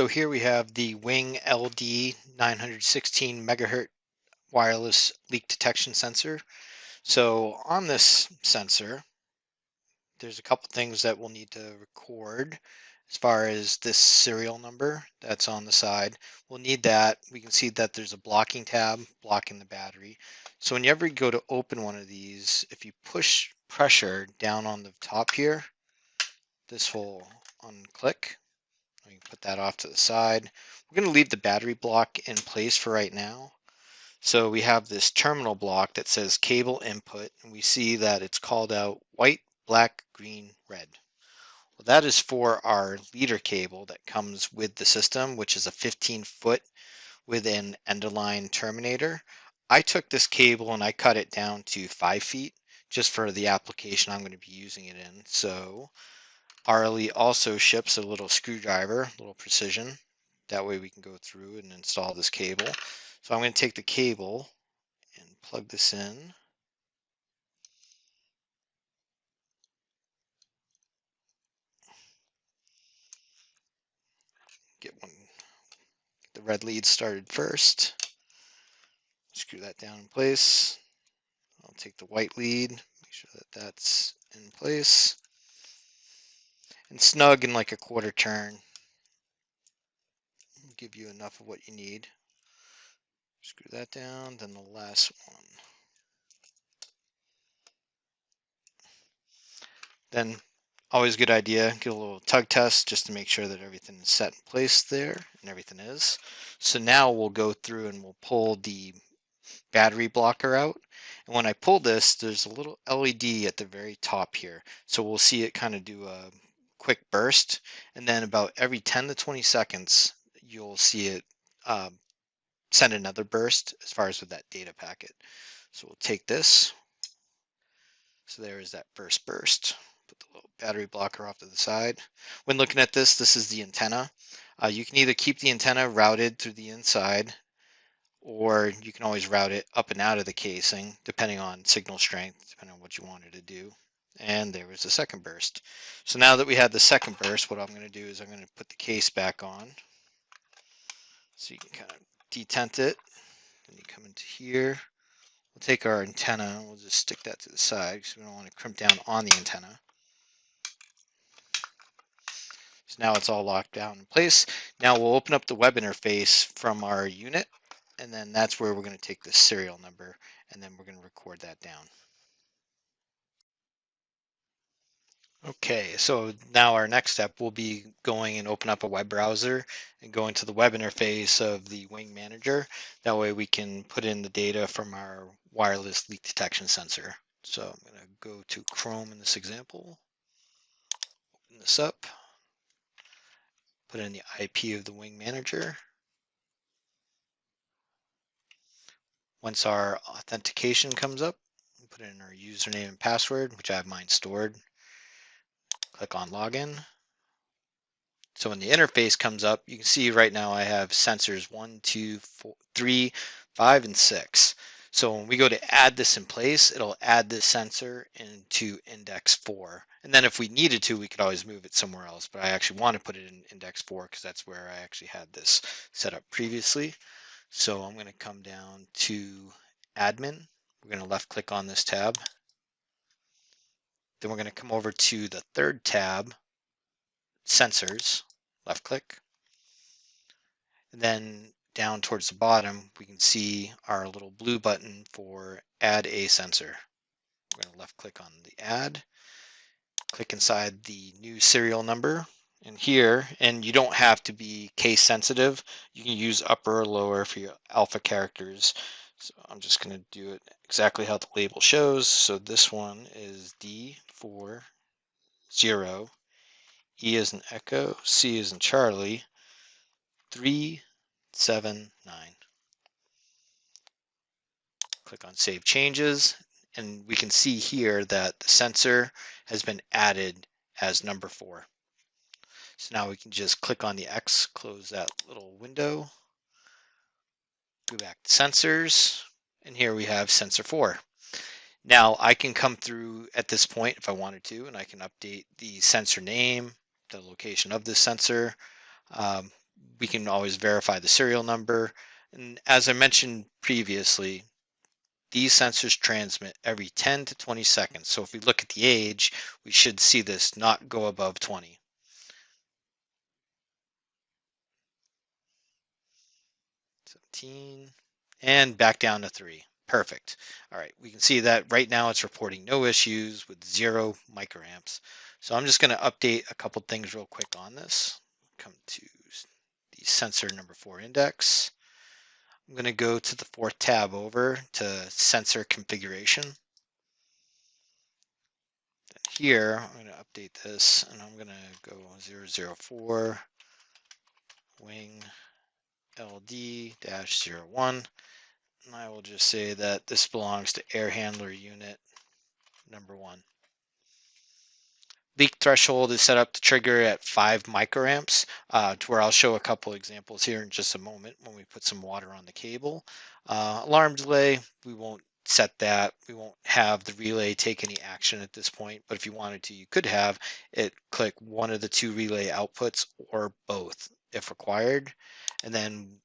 So here we have the WiNG-LD 916 megahertz wireless leak detection sensor. So on this sensor, there's a couple things that we'll need to record as far as this serial number that's on the side. We'll need that. We can see that there's a blocking tab blocking the battery. So whenever you go to open one of these, if you push pressure down on the top here, this will unclick. We can put that off to the side. We're going to leave the battery block in place for right now. So we have this terminal block that says cable input, and we see that it's called out white, black, green, red. Well, that is for our leader cable that comes with the system, which is a 15-foot with an end-of-line terminator. I took this cable and I cut it down to 5 feet just for the application I'm going to be using it in. So RLE also ships a little screwdriver, a little precision. That way we can go through and install this cable. So I'm going to take the cable and plug this in. Get the red lead started first. Screw that down in place. I'll take the white lead, make sure that that's in place. And snug in like a quarter turn. Give you enough of what you need. Screw that down, then the last one. Then always a good idea, get a little tug test just to make sure that everything is set in place there, and everything is. So now we'll go through and we'll pull the battery blocker out. And when I pull this, there's a little LED at the very top here. So we'll see it kind of do a quick burst. And then about every 10 to 20 seconds, you'll see it send another burst as far as with that data packet. So we'll take this. So there is that burst. Put the little battery blocker off to the side. When looking at this, this is the antenna. You can either keep the antenna routed through the inside, or you can always route it up and out of the casing, depending on signal strength, depending on what you wanted to do. And there was the second burst. So now that we had the second burst, what I'm going to do is I'm going to put the case back on. So you can kind of detent it. Then you come into here. We'll take our antenna, we'll just stick that to the side because we don't want to crimp down on the antenna. So now it's all locked down in place. Now we'll open up the web interface from our unit, and then that's where we're going to take the serial number, and then we're going to record that down. Okay, so now our next step will be going and open up a web browser and going to the web interface of the WiNG manager. That way we can put in the data from our wireless leak detection sensor. So I'm going to go to Chrome in this example, open this up, put in the IP of the WiNG manager. Once our authentication comes up, we put in our username and password, which I have mine stored. Click on login. So when the interface comes up, you can see right now I have sensors 1, 2, 3, 5, and 6. So when we go to add this in place, it'll add this sensor into index 4. And then if we needed to, we could always move it somewhere else. But I actually want to put it in index 4 because that's where I actually had this set up previously. So I'm going to come down to admin. We're going to left click on this tab. Then we're going to come over to the third tab, sensors, left click. And then down towards the bottom, we can see our little blue button for add a sensor. We're going to left click on the add, click inside the new serial number. And here, and you don't have to be case sensitive, you can use upper or lower for your alpha characters. So I'm just going to do it exactly how the label shows. So this one is D40, E as in Echo, C as in Charlie, 379. Click on Save Changes, and we can see here that the sensor has been added as number 4. So now we can just click on the X, close that little window, go back to Sensors, and here we have Sensor 4. Now I can come through at this point if I wanted to, and I can update the sensor name, the location of the sensor. We can always verify the serial number. And as I mentioned previously, these sensors transmit every 10 to 20 seconds. So if we look at the age, we should see this not go above 20. 17, and back down to 3. Perfect. All right, we can see that right now it's reporting no issues with 0 microamps. So I'm just going to update a couple things real quick on this. Come to the sensor number 4 index. I'm going to go to the 4th tab over to sensor configuration. Here, I'm going to update this, and I'm going to go 004 WiNG-LD-01. And I will just say that this belongs to air handler unit number 1. Leak threshold is set up to trigger at 5 microamps, to where I'll show a couple examples here in just a moment when we put some water on the cable. Alarm delay, we won't set that. We won't have the relay take any action at this point, but if you wanted to, you could have it click one of the 2 relay outputs or both if required. And then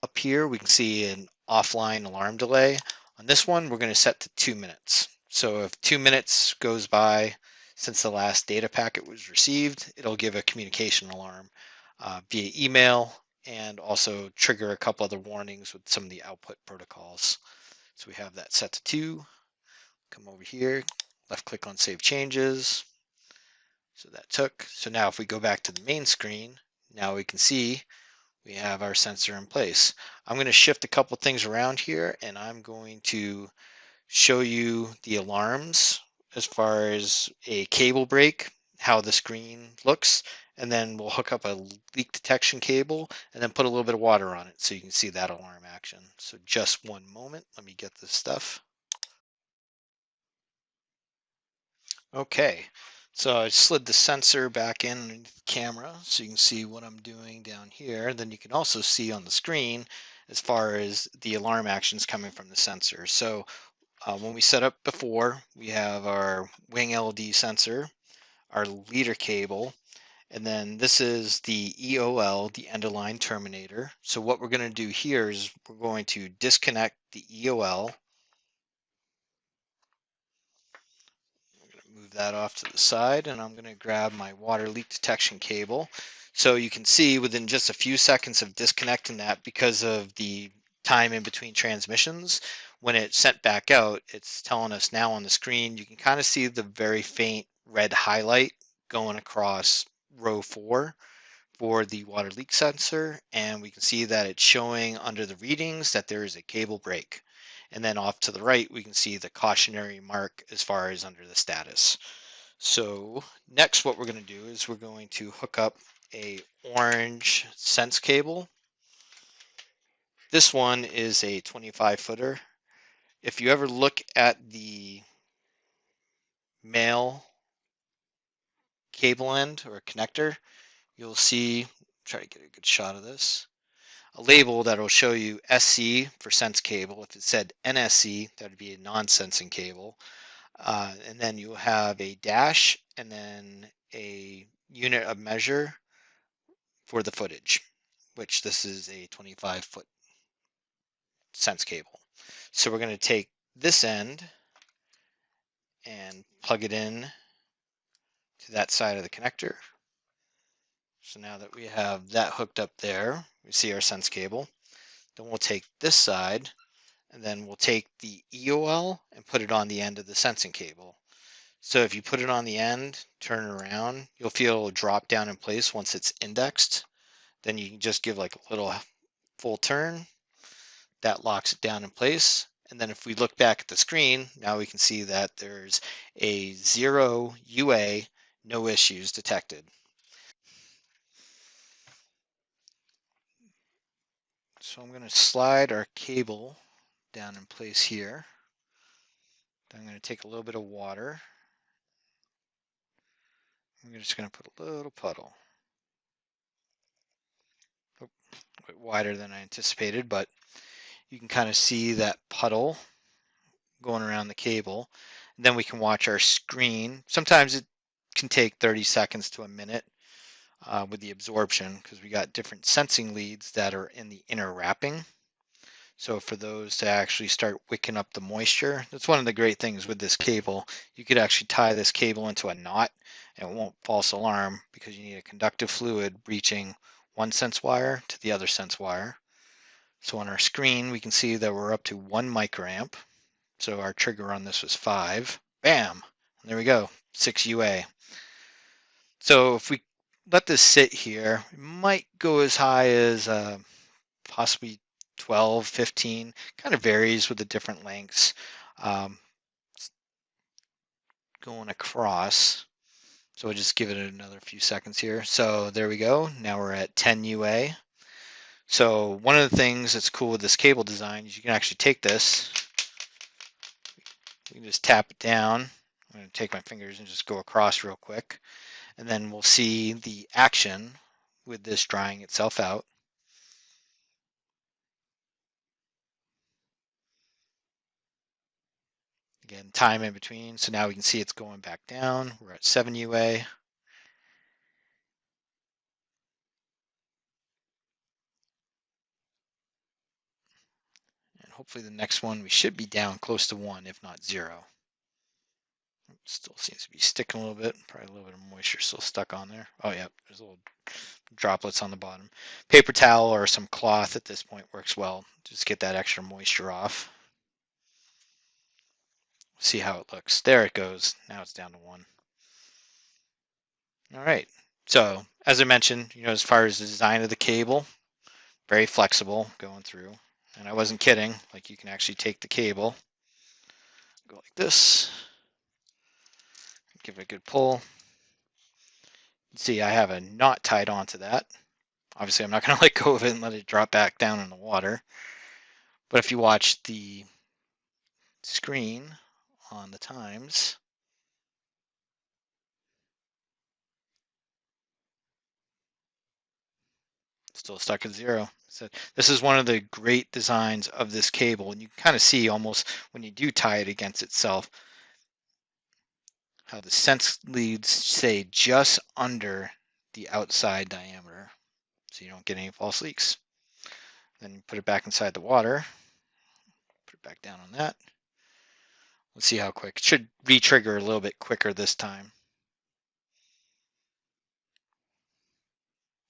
up here, we can see an offline alarm delay. On this one, we're going to set to 2 minutes. So if 2 minutes goes by since the last data packet was received, it'll give a communication alarm via email and also trigger a couple other warnings with some of the output protocols. So we have that set to 2. Come over here, left click on Save Changes. So that took. So now if we go back to the main screen, now we can see we have our sensor in place. I'm going to shift a couple things around here, and I'm going to show you the alarms as far as a cable break, how the screen looks, and then we'll hook up a leak detection cable and then put a little bit of water on it so you can see that alarm action. So just one moment, let me get this stuff. Okay, so I slid the sensor back in the camera so you can see what I'm doing down here. Then you can also see on the screen as far as the alarm actions coming from the sensor. So when we set up before, we have our WiNG-LD sensor, our leader cable, and then this is the EOL, the end of line terminator. So what we're going to do here is we're going to disconnect the EOL. Move that off to the side, and I'm going to grab my water leak detection cable. So you can see within just a few seconds of disconnecting that, because of the time in between transmissions, when it's sent back out, it's telling us now on the screen, you can kind of see the very faint red highlight going across row 4 for the water leak sensor, and we can see that it's showing under the readings that there is a cable break. And then off to the right, we can see the cautionary mark as far as under the status. So next, what we're going to do is we're going to hook up a orange sense cable. This one is a 25 footer. If you ever look at the male cable end or connector, you'll see, try to get a good shot of this, a label that will show you SC for sense cable. If it said NSC, that would be a non-sensing cable. And then you'll have a dash and then a unit of measure for the footage, which this is a 25-foot sense cable. So we're going to take this end and plug it in to that side of the connector. So now that we have that hooked up there, we see our sense cable. Then we'll take this side, and then we'll take the EOL and put it on the end of the sensing cable. So if you put it on the end, turn it around, you'll feel it'll drop down in place once it's indexed. Then you can just give like a little full turn. That locks it down in place. And then if we look back at the screen, now we can see that there's a 0 UA, no issues detected. So I'm going to slide our cable down in place here. I'm going to take a little bit of water. I'm just going to put a little puddle. A bit wider than I anticipated, but you can kind of see that puddle going around the cable. And then we can watch our screen. Sometimes it can take 30 seconds to a minute with the absorption, because we got different sensing leads that are in the inner wrapping. So for those to actually start wicking up the moisture, that's one of the great things with this cable. You could actually tie this cable into a knot and it won't false alarm, because you need a conductive fluid reaching one sense wire to the other sense wire. So on our screen, we can see that we're up to 1 microamp. So our trigger on this was 5. Bam! And there we go, 6 UA. So if we let this sit here, it might go as high as possibly 12, 15, kind of varies with the different lengths. Going across, so we'll just give it another few seconds here. So there we go, now we're at 10 UA. So one of the things that's cool with this cable design is you can actually take this, you can just tap it down. I'm going to take my fingers and just go across real quick, and then we'll see the action with this drying itself out. Again, time in between, so now we can see it's going back down. We're at 7 UA. And hopefully the next one, we should be down close to 1, if not 0. Still seems to be sticking a little bit. Probably a little bit of moisture still stuck on there. Oh yeah, there's little droplets on the bottom. Paper towel or some cloth at this point works well. Just get that extra moisture off. See how it looks. There it goes. Now it's down to 1. All right. So as I mentioned, as far as the design of the cable, very flexible going through. And I wasn't kidding. Like, you can actually take the cable, go like this, give it a good pull. See, I have a knot tied onto that. Obviously, I'm not going to let go of it and let it drop back down in the water. But if you watch the screen on the times, still stuck at 0. So this is one of the great designs of this cable, and you can kind of see almost when you do tie it against itself how the sense leads stay just under the outside diameter, so you don't get any false leaks. Then you put it back inside the water, put it back down on that. Let's see how quick. It should re-trigger a little bit quicker this time.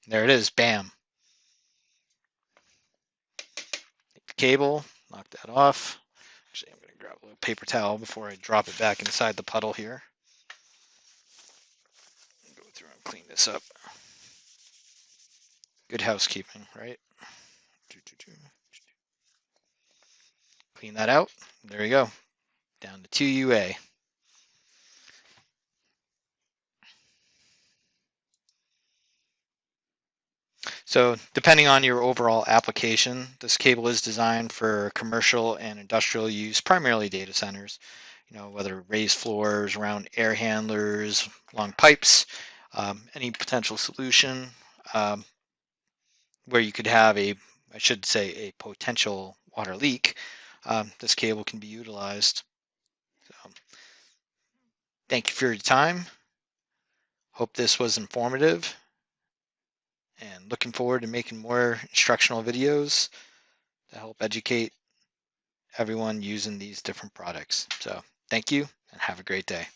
There it is, bam. Take the cable, knock that off. Actually, I'm going to grab a little paper towel before I drop it back inside the puddle here. Go through and clean this up. Good housekeeping, right? Clean that out. There you go. Down to 2 UA. So depending on your overall application, this cable is designed for commercial and industrial use, primarily data centers, whether raised floors, around air handlers, long pipes, any potential solution where you could have a potential water leak, this cable can be utilized. So, thank you for your time. Hope this was informative, and looking forward to making more instructional videos to help educate everyone using these different products. So thank you and have a great day.